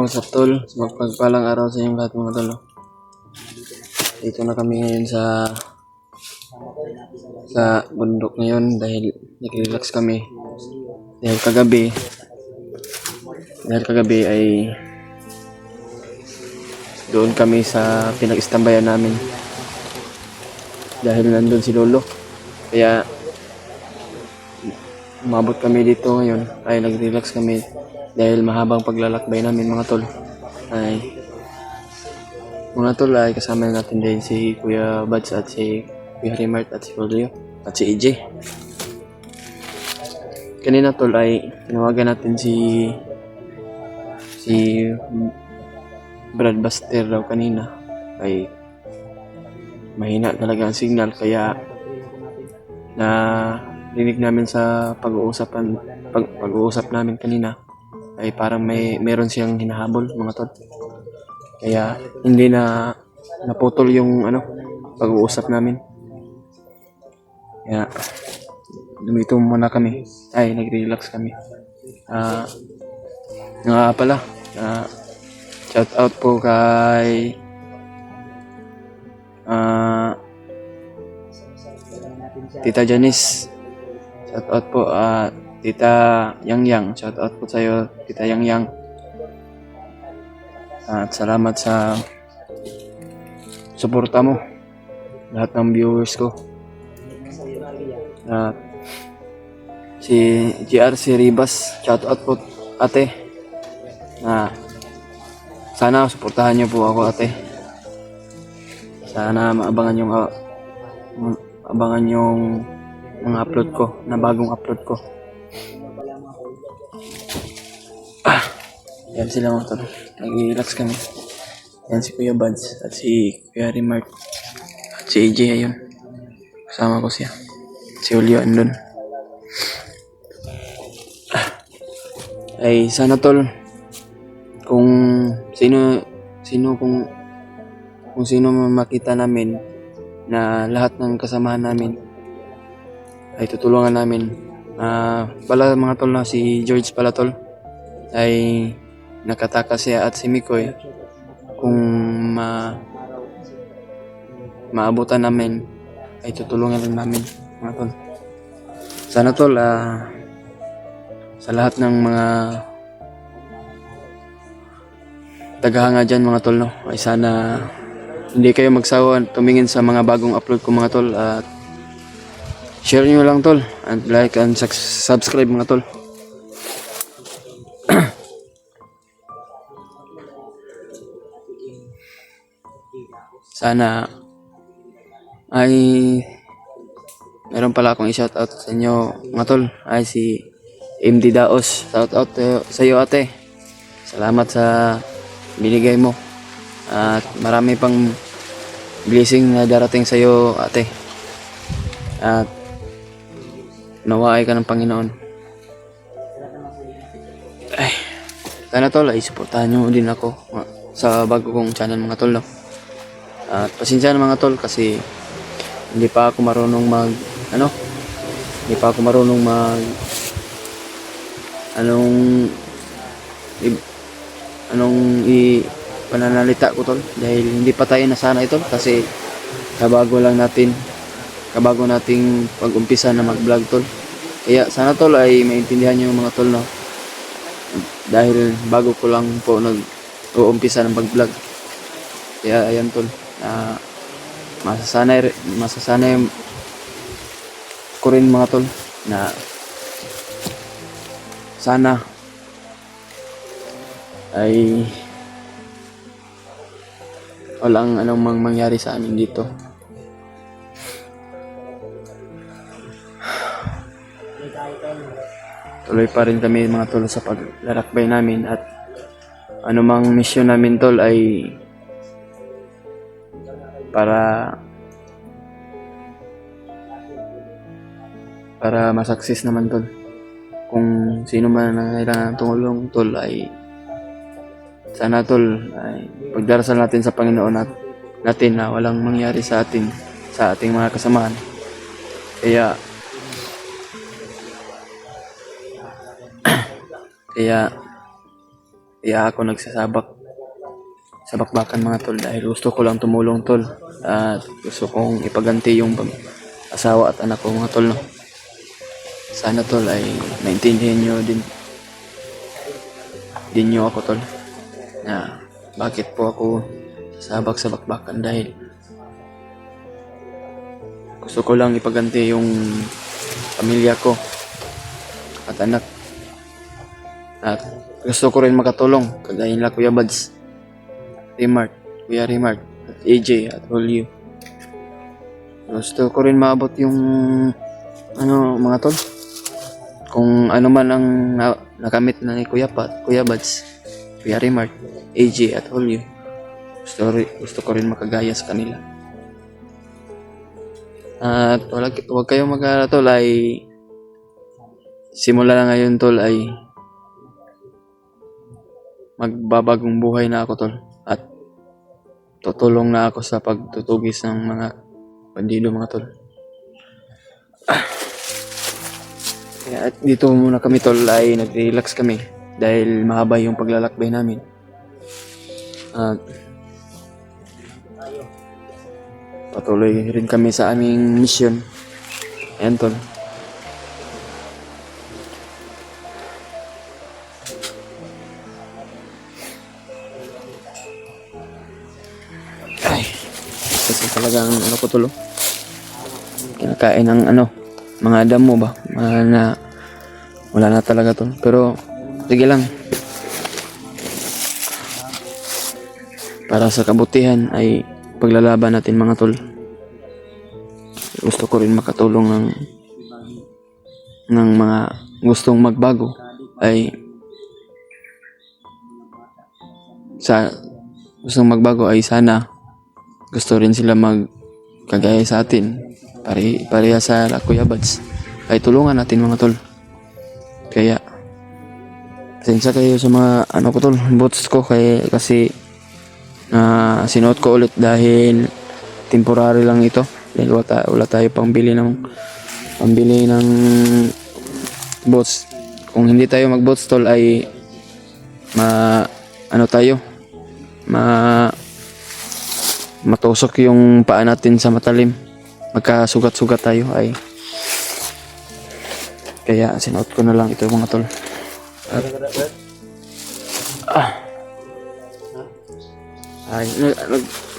what's up tol? Magpagpalang araw sa inyong lahat mga tol. Dito na kami ngayon sa bundok ngayon dahil nag-relax kami. Dahil kagabi ay doon kami sa pinag-istambayan namin. Dahil nandun si Lolo. Kaya umabot kami dito ngayon ay nag-relax kami dahil mahabang paglalakbay namin mga tol. Ay kasama natin din si Kuya Bads at si Kuya Rimart at si Julio at si EJ. Kanina tol ay tinawagan natin si Brad Buster daw kanina. Ay mahina talaga ang signal kaya na rinig namin sa pag-uusap namin kanina ay parang meron siyang hinahabol mga tol. Kaya hindi na naputol yung pag-uusap namin. Kaya dumito muna kami. Ay nag-relax kami. Nga pala, shout out po kay Tita Janice. Shout out po Tita Yang. Shout out po sa iyo Tita Yang. At salamat sa suporta mo lahat ng viewers ko. At si GRC Ribas, shout out po ate. Sana suportahan niyo po ako ate. Sana abangan yung mga upload ko, na bagong upload ko. Yan sila mga tol. Nag-relax kami. Yan si Kuya Buds at si Kuya Rimart at si AJ ayun. Kasama ko siya. Si Julio andun. Ay sana tol kung sino makita namin na lahat ng kasamahan namin ay tutulungan namin. Pala mga tol na si George pala tol ay nakatakas siya at si Mikoy kung maabutan namin ay tutulungan lang namin mga tol. Sana tol sa lahat ng mga tagahanga dyan mga tol ay sana hindi kayo magsawa tumingin sa mga bagong upload ko mga tol at share nyo lang tol and like and subscribe mga tol. Sana ay meron pala akong i-shoutout sa inyo mga tol ay si MD Daos. Shoutout sa iyo ate. Salamat sa binigay mo at marami pang blessing na darating sa iyo ate. At nawaay ka ng Panginoon. Ay, sana tol ay suportahan nyo din ako sa bago kong channel mga tol. At pasensya na mga tol kasi hindi pa ako marunong pananalita ko tol dahil hindi pa tayo nasanay tol kasi kabago nating pag-umpisa na mag-vlog tol. Kaya sana tol ay maintindihan niyo mga tol dahil bago ko lang po nag-uumpisa ng pag-vlog. Kaya ayan tol, masasanay ko rin mga tol na sana ay walang anong mangyari sa amin dito. Tuloy pa rin kami mga tol sa paglalakbay namin at anumang mission namin tol ay para masukses naman tol. Kung sino man ang kailangan ng tulong tol ay sana tol ay pagdarasal natin sa Panginoon natin na walang mangyari sa ating mga kasamahan. Kaya kaya ako nagsasabak sa bakbakan mga tol dahil gusto ko lang tumulong tol at gusto kong ipaganti yung asawa at anak ko mga tol, no? Sana tol ay maintindihan nyo din nyo ako tol na bakit po ako sasabak sa bakbakan dahil gusto ko lang ipaganti yung pamilya ko at anak at gusto ko rin makatulong kagaya nila Kuya Bads, Kuya Rimart at AJ at Julio. Gusto ko rin maabot yung mga tol, kung ano man ang nakamit na ni Kuya Bads, Kuya Rimart, AJ at Julio. Gusto ko rin makagaya sa kanila. At huwag kayong mag-alala tol, ay simula na ngayon tol ay magbabagong buhay na ako tol at tutulong na ako sa pagtutugis ng mga bandido mga tol. Kaya at dito muna kami tol ay nag-relax kami dahil mahaba yung paglalakbay namin. At patuloy rin kami sa aming mission. Ayan tol. Ay, kasi talagang ko tulo. Kinakain ng mga damo ba? Wala na talaga tol. Pero sige lang. Para sa kabutihan ay paglalaban natin mga tol. Gusto ko rin makatulong ng mga gustong magbago ay sana gusto rin sila magkagaya sa atin. Pareha sa Kuya Bads ay tulungan natin mga tol. Kaya pasensya kayo sa mga ko tol, boots ko kasi sinuot ko ulit dahil temporary lang ito dahil wala tayo pambili ng boots. Kung hindi tayo mag boots tol ay matusok yung paa natin sa matalim, magkasugat-sugat tayo ay kaya sinuot ko na lang ito mga tol.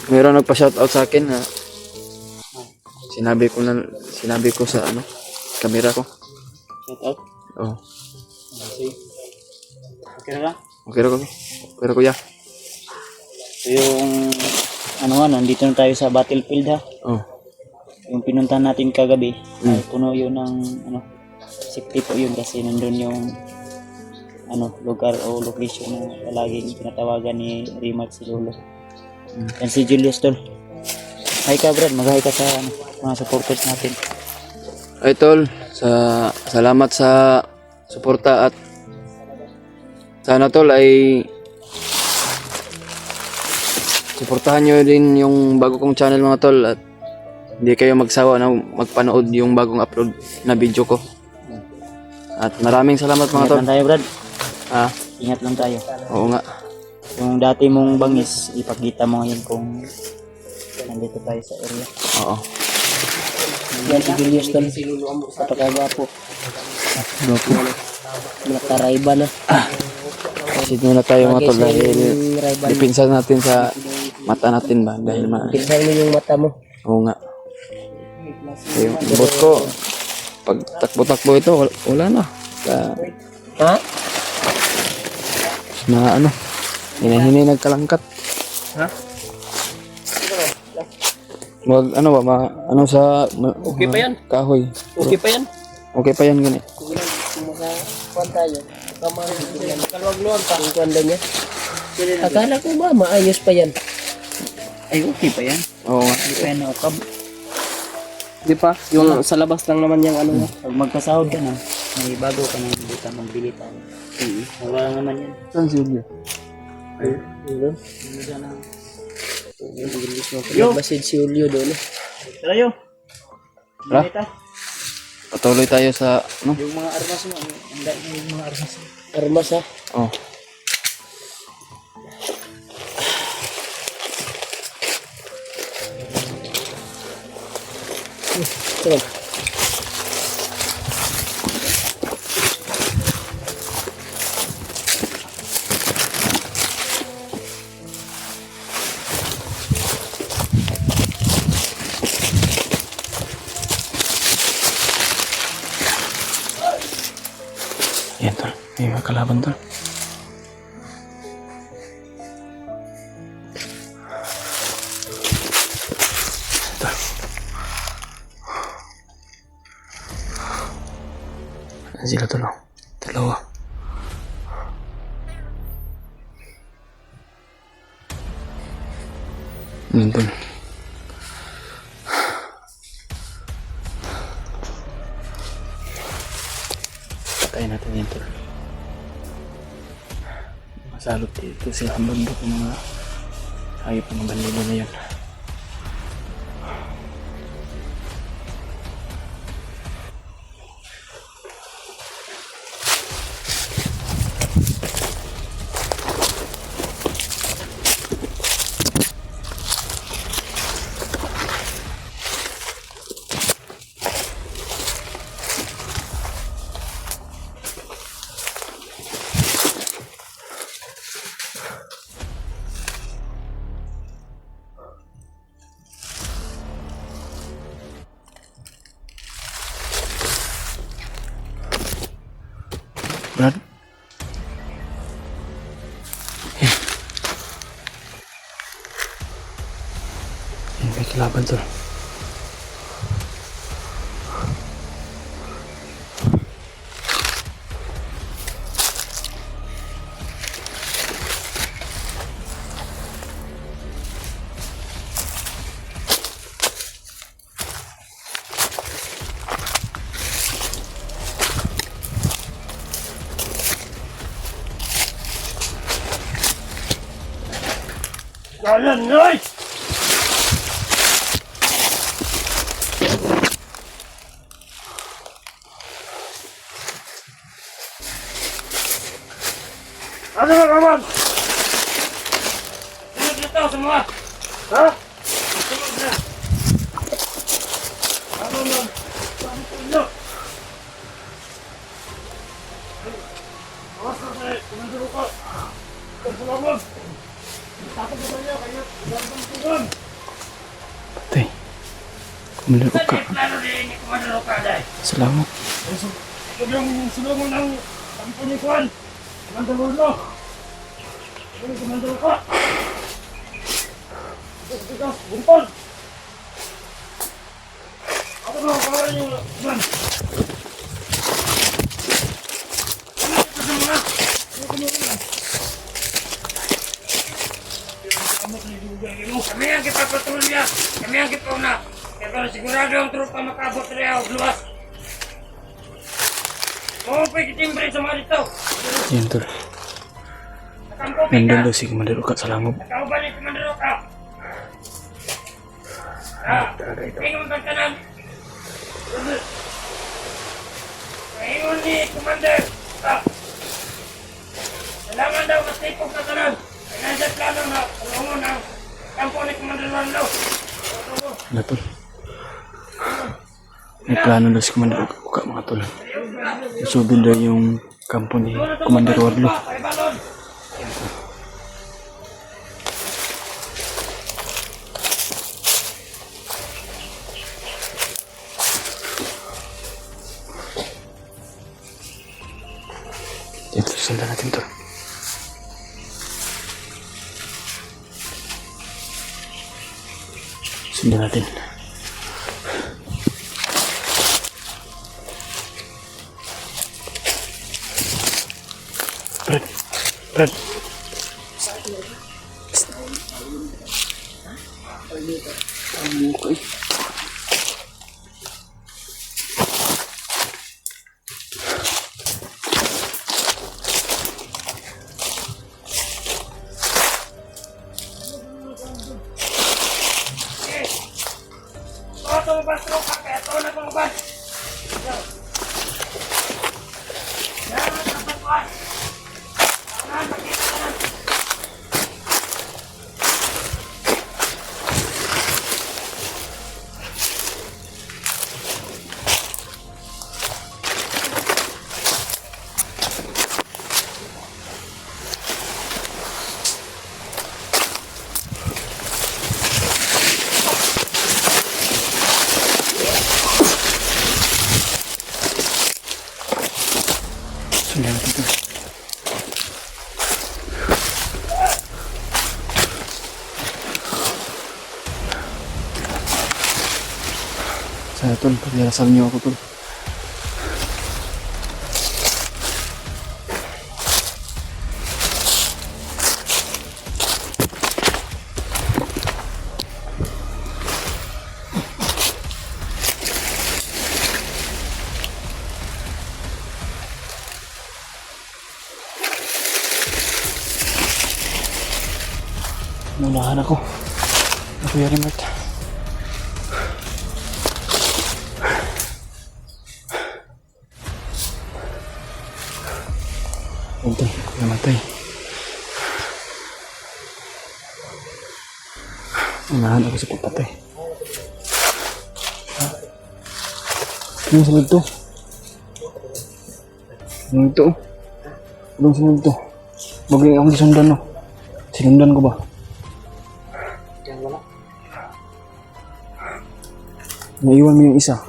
Mayroon nagpa-shoutout sa akin na sinabi ko sa camera ko. Shoutout? Oh. Okay na lang? Okay ra kuya. So yung nandito na tayo sa battlefield ha. Oh. Yung pinuntahan natin kagabi ay puno yun ng safety po yun kasi nandun yung lugar o location na laging tinatawagan ni Rimart si Lolo. Yan si Julius tol. Hi ka Brad, mag-hi ka sa mga supporters natin. Ay tol, salamat sa suporta at sana tol ay suportahan nyo din yung bago kong channel mga tol at hindi kayo magsawa na magpanood yung bagong upload na video ko. At maraming salamat mga tol. Ingat lang tayo Brad. Ingat lang tayo. Oo nga. Yung dati mong bangis, ipakita mo ngayon kung nandito tayo sa area. Oo. Yan si Julius tol. Napakagwapo. Nakaraiba na. Sit muna tayo mga tol dahil dipinsa natin sa mata natin ba dahil pinsan mo yung mata mo. Oo nga. Yung bot ko pag takbo-takbo ito wala na. Ha? Hinahinay nagkalangkat. Ha? Wag sa Okay pa yan? Kahoy. Okay pa yan? Okay pa yan gani. Kumakakuan tayo. Kalwag-luwag pa. Ang kuwan niya. Akala ko ba maayos pa yan? Ay okay pa yan? Oo nga. Hindi pa yan naukab. Di pa? Yung sa labas lang naman yung Pag magkasahod ka na, may bago ka na hindi ka magbili tayo. Wala naman yan. Saan si Julio? Ay, yun. Yo! Basid si Julio doon. Tara yo! Tara. Patuloy tayo sa Yung mga armas mo, ang dahil yung mga armas. Armas ha? Oh. tol. Yan tol, may mga kalaban tol. Tol. Ayan sila tol, oh. Dalawa. Yan tol. Patayin natin yan tol. Masalot dito sila ang bundok ng mga hayop ng banlilo na yun. Brad? Yan, may kalaban tol. Jalan, guys! Ano ba kawan? Sunod na to semua! Ha? Sunod na! Ano man? Saan punyo? Awas na sa'yo! Kumandaro ka! Pagpulamon! Takot na sa'yo! Kaya gandang tugan! Tay, kumandaro ka. Saan yung plano din ni Kumandaro ka, day? Salamat. Huwag yung sulungan ng kampunikuan! Kumandaro mo! Kumandaro ka! Tigas, bumpon! Ako ba ang pangalan yung man? Ano ito sa mga? Ano kumuha? Kami ang kipapatrolya! Kami ang kipauna! Kaya para sigurado ang trupa makabot rin ako luwas! Oo, pwede timbre sa mga dito! Yan tol. Nakampo ka! Nandun daw si Kumandaro ka sa langob. Nakaubalit Kumandaro ka! Ingon kang kanan! Ingon ni Commander! Kailangan daw matipog ka kanan! Ay nandiyan plano na tulungon ang kampo ni Commander Lando! Ano tol? May plano daw si Kumandaro ka mga tol. Isubin daw yung kampo ni Commander Warlo. Ay balon! Ito, sundan natin tol. Sundan natin. Brad, Brad. Tamu ko eh. Tumubas trupa kaya ito na tumubas! Yan ang kapatuan! Yan, makita ka na! Sundan natin ito. Sana tol, pagdarasal niyo ako tol. Naunahan ako. Ako yari Mart. Namatay, namatay. Unahan ako sa pagpatay. Anong sunod to? Anong ito? Anong sunod to? Bagay akong sundan no? Sinundan ko ba? Naiwan mo yung isa.